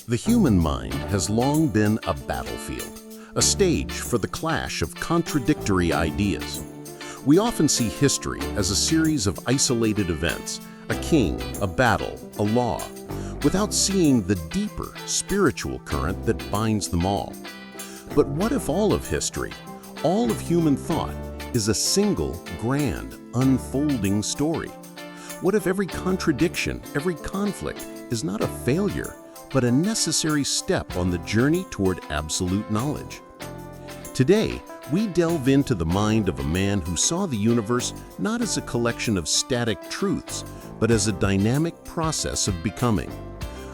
The human mind has long been a battlefield, a stage for the clash of contradictory ideas. We often see history as a series of isolated events, a king, a battle, a law, without seeing the deeper spiritual current that binds them all. But what if all of history, all of human thought, is a single, grand, unfolding story? What if every contradiction, every conflict is not a failure, but a necessary step on the journey toward absolute knowledge? Today, we delve into the mind of a man who saw the universe not as a collection of static truths, but as a dynamic process of becoming.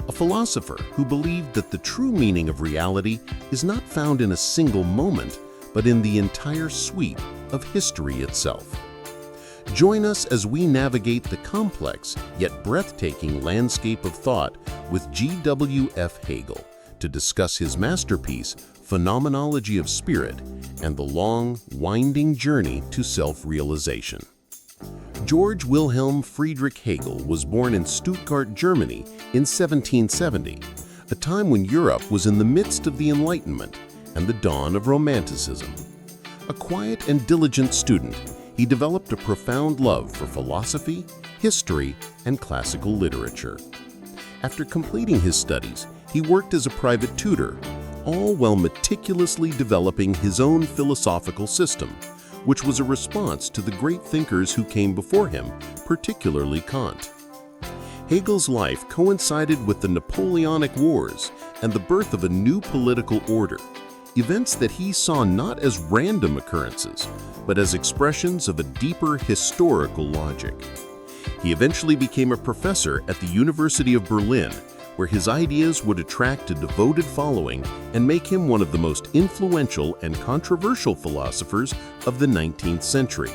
A philosopher who believed that the true meaning of reality is not found in a single moment, but in the entire sweep of history itself. Join us as we navigate the complex yet breathtaking landscape of thought with G.W.F. Hegel to discuss his masterpiece, Phenomenology of Spirit, and the long, winding journey to self-realization. George Wilhelm Friedrich Hegel was born in Stuttgart, Germany in 1770, a time when Europe was in the midst of the Enlightenment and the dawn of Romanticism. A quiet and diligent student, he developed a profound love for philosophy, history, and classical literature. After completing his studies, he worked as a private tutor, all while meticulously developing his own philosophical system, which was a response to the great thinkers who came before him, particularly Kant. Hegel's life coincided with the Napoleonic Wars and the birth of a new political order, events that he saw not as random occurrences, but as expressions of a deeper historical logic. He eventually became a professor at the University of Berlin, where his ideas would attract a devoted following and make him one of the most influential and controversial philosophers of the 19th century.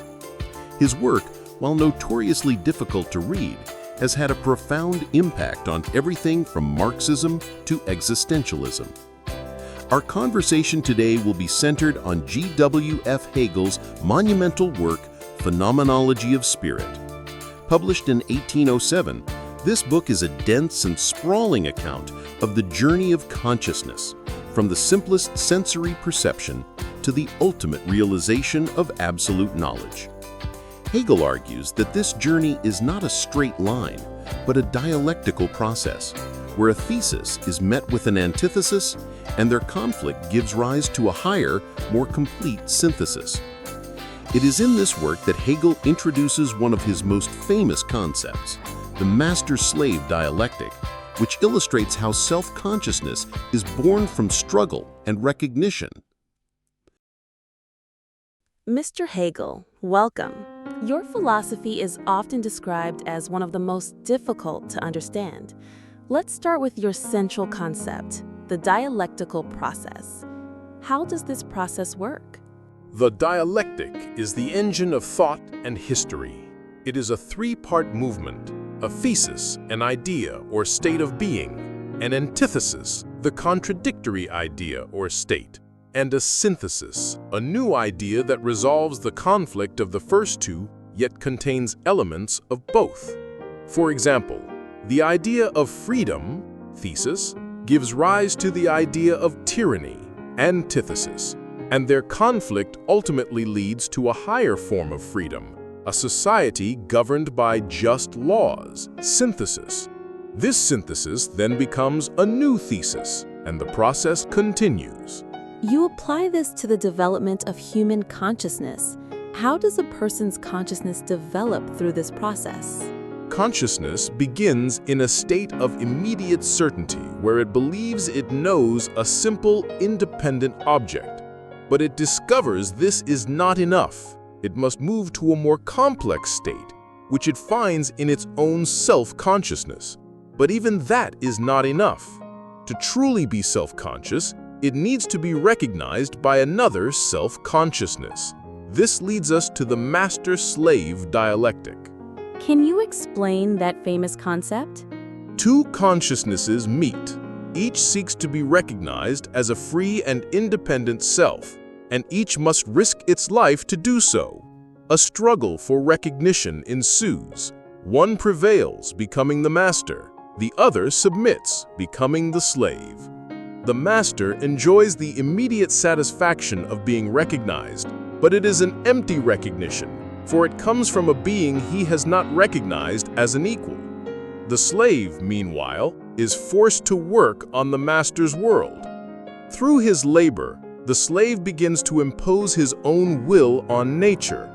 His work, while notoriously difficult to read, has had a profound impact on everything from Marxism to existentialism. Our conversation today will be centered on G.W.F. Hegel's monumental work, Phenomenology of Spirit. Published in 1807, this book is a dense and sprawling account of the journey of consciousness, from the simplest sensory perception to the ultimate realization of absolute knowledge. Hegel argues that this journey is not a straight line, but a dialectical process, where a thesis is met with an antithesis and their conflict gives rise to a higher, more complete synthesis. It is in this work that Hegel introduces one of his most famous concepts, the master-slave dialectic, which illustrates how self-consciousness is born from struggle and recognition. Mr. Hegel, welcome. Your philosophy is often described as one of the most difficult to understand. Let's start with your central concept, the dialectical process. How does this process work? The dialectic is the engine of thought and history. It is a three-part movement: a thesis, an idea or state of being; an antithesis, the contradictory idea or state; and a synthesis, a new idea that resolves the conflict of the first two, yet contains elements of both. For example, the idea of freedom, thesis, gives rise to the idea of tyranny, antithesis, and their conflict ultimately leads to a higher form of freedom, a society governed by just laws, synthesis. This synthesis then becomes a new thesis, and the process continues. You apply this to the development of human consciousness. How does a person's consciousness develop through this process? Consciousness begins in a state of immediate certainty where it believes it knows a simple, independent object. But it discovers this is not enough. It must move to a more complex state, which it finds in its own self-consciousness. But even that is not enough. To truly be self-conscious, it needs to be recognized by another self-consciousness. This leads us to the master-slave dialectic. Can you explain that famous concept? Two consciousnesses meet. Each seeks to be recognized as a free and independent self, and each must risk its life to do so. A struggle for recognition ensues. One prevails, becoming the master. The other submits, becoming the slave. The master enjoys the immediate satisfaction of being recognized, but it is an empty recognition, for it comes from a being he has not recognized as an equal. The slave, meanwhile, is forced to work on the master's world. Through his labor, the slave begins to impose his own will on nature.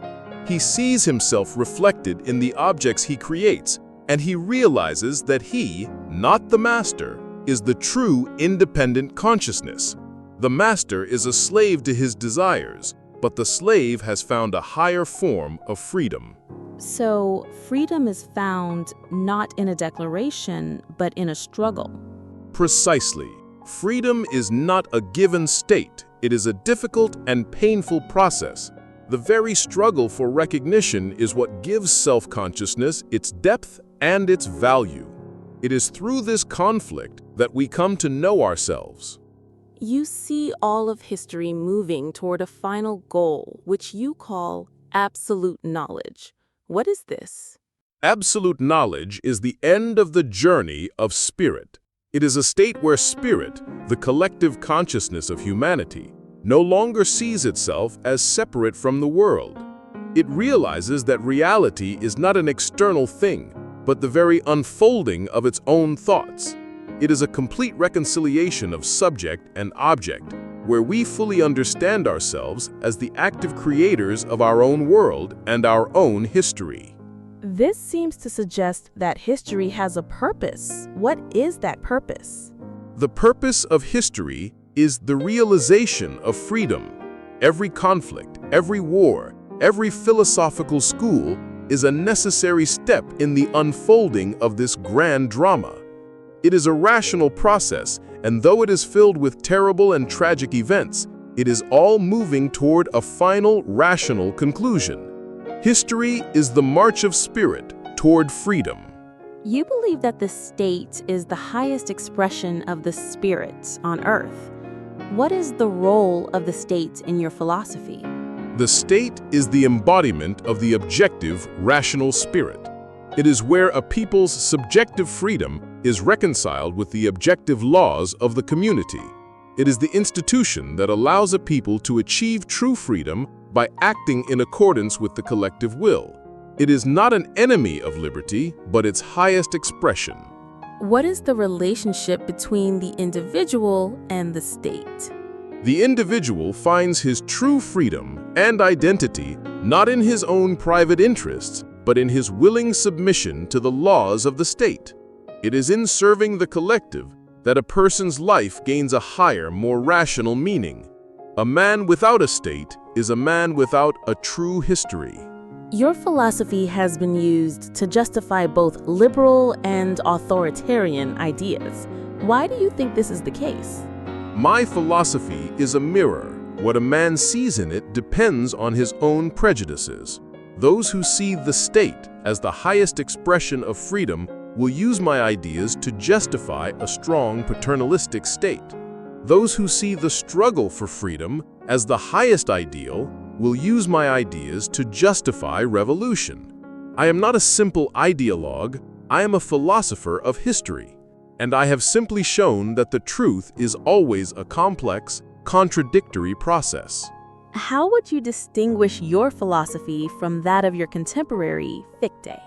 He sees himself reflected in the objects he creates, and he realizes that he, not the master, is the true independent consciousness. The master is a slave to his desires, but the slave has found a higher form of freedom. So, freedom is found not in a declaration, but in a struggle. Precisely. Freedom is not a given state. It is a difficult and painful process. The very struggle for recognition is what gives self-consciousness its depth and its value. It is through this conflict that we come to know ourselves. You see all of history moving toward a final goal, which you call absolute knowledge. What is this? Absolute knowledge is the end of the journey of spirit. It is a state where spirit, the collective consciousness of humanity, no longer sees itself as separate from the world. It realizes that reality is not an external thing, but the very unfolding of its own thoughts. It is a complete reconciliation of subject and object, where we fully understand ourselves as the active creators of our own world and our own history. This seems to suggest that history has a purpose. What is that purpose? The purpose of history is the realization of freedom. Every conflict, every war, every philosophical school is a necessary step in the unfolding of this grand drama. It is a rational process, and though it is filled with terrible and tragic events, it is all moving toward a final rational conclusion. History is the march of spirit toward freedom. You believe that the state is the highest expression of the spirit on earth. What is the role of the state in your philosophy? The state is the embodiment of the objective, rational spirit. It is where a people's subjective freedom is reconciled with the objective laws of the community. It is the institution that allows a people to achieve true freedom by acting in accordance with the collective will. It is not an enemy of liberty, but its highest expression. What is the relationship between the individual and the state? The individual finds his true freedom and identity not in his own private interests, but in his willing submission to the laws of the state. It is in serving the collective that a person's life gains a higher, more rational meaning. A man without a state is a man without a true history. Your philosophy has been used to justify both liberal and authoritarian ideas. Why do you think this is the case? My philosophy is a mirror. What a man sees in it depends on his own prejudices. Those who see the state as the highest expression of freedom will use my ideas to justify a strong paternalistic state. Those who see the struggle for freedom as the highest ideal will use my ideas to justify revolution. I am not a simple ideologue, I am a philosopher of history, and I have simply shown that the truth is always a complex, contradictory process. How would you distinguish your philosophy from that of your contemporary, Fichte?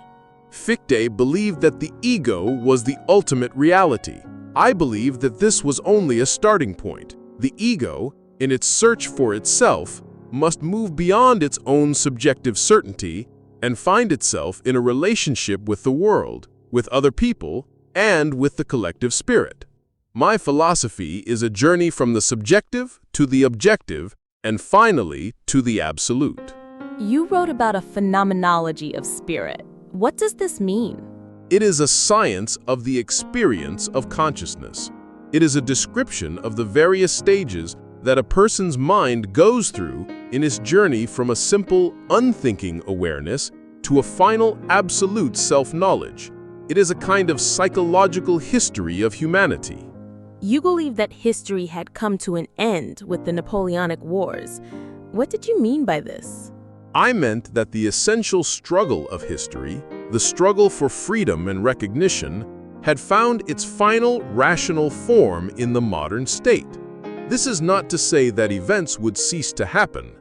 Fichte believed that the ego was the ultimate reality. I believe that this was only a starting point. The ego, in its search for itself, must move beyond its own subjective certainty and find itself in a relationship with the world, with other people, and with the collective spirit. My philosophy is a journey from the subjective to the objective, and finally to the absolute. You wrote about a phenomenology of spirit. What does this mean? It is a science of the experience of consciousness. It is a description of the various stages that a person's mind goes through in its journey from a simple, unthinking awareness to a final, absolute self-knowledge. It is a kind of psychological history of humanity. You believe that history had come to an end with the Napoleonic Wars. What did you mean by this? I meant that the essential struggle of history, the struggle for freedom and recognition, had found its final rational form in the modern state. This is not to say that events would cease to happen.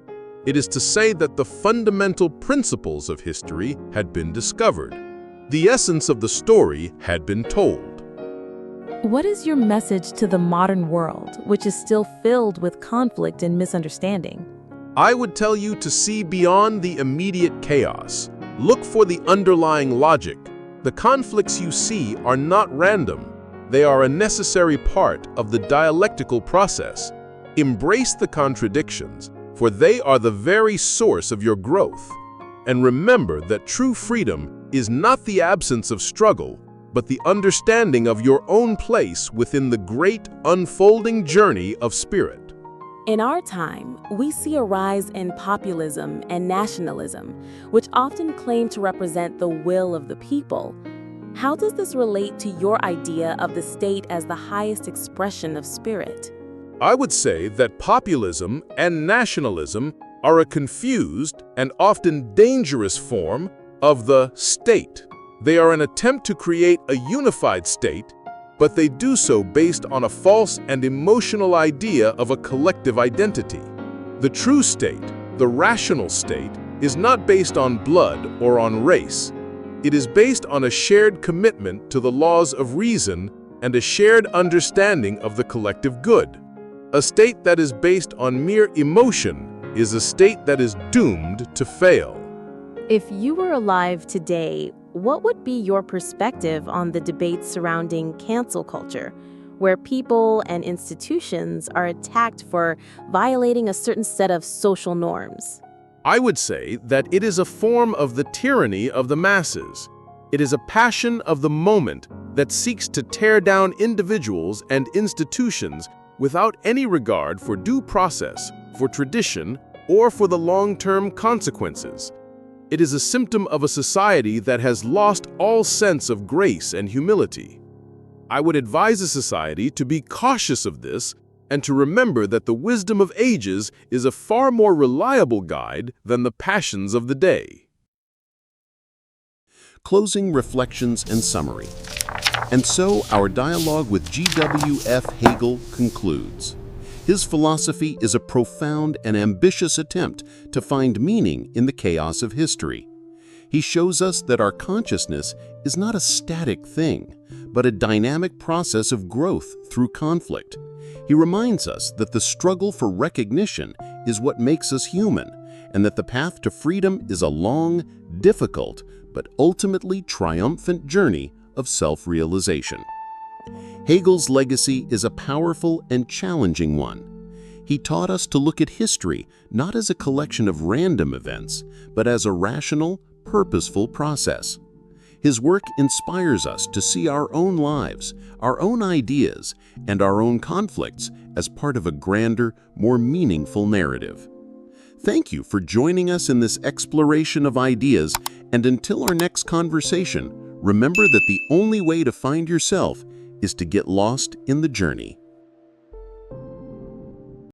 It is to say that the fundamental principles of history had been discovered. The essence of the story had been told. What is your message to the modern world, which is still filled with conflict and misunderstanding? I would tell you to see beyond the immediate chaos. Look for the underlying logic. The conflicts you see are not random. They are a necessary part of the dialectical process. Embrace the contradictions, for they are the very source of your growth. And remember that true freedom is not the absence of struggle, but the understanding of your own place within the great unfolding journey of spirit. In our time, we see a rise in populism and nationalism, which often claim to represent the will of the people. How does this relate to your idea of the state as the highest expression of spirit? I would say that populism and nationalism are a confused and often dangerous form of the state. They are an attempt to create a unified state, but they do so based on a false and emotional idea of a collective identity. The true state, the rational state, is not based on blood or on race. It is based on a shared commitment to the laws of reason and a shared understanding of the collective good. A state that is based on mere emotion is a state that is doomed to fail. If you were alive today, what would be your perspective on the debates surrounding cancel culture, where people and institutions are attacked for violating a certain set of social norms? I would say that it is a form of the tyranny of the masses. It is a passion of the moment that seeks to tear down individuals and institutions without any regard for due process, for tradition, or for the long-term consequences. It is a symptom of a society that has lost all sense of grace and humility. I would advise a society to be cautious of this and to remember that the wisdom of ages is a far more reliable guide than the passions of the day. Closing reflections and summary. And so our dialogue with G.W.F. Hegel concludes. His philosophy is a profound and ambitious attempt to find meaning in the chaos of history. He shows us that our consciousness is not a static thing, but a dynamic process of growth through conflict. He reminds us that the struggle for recognition is what makes us human, and that the path to freedom is a long, difficult, but ultimately triumphant journey of self-realization. Hegel's legacy is a powerful and challenging one. He taught us to look at history not as a collection of random events, but as a rational, purposeful process. His work inspires us to see our own lives, our own ideas, and our own conflicts as part of a grander, more meaningful narrative. Thank you for joining us in this exploration of ideas, and until our next conversation, remember that the only way to find yourself is to get lost in the journey.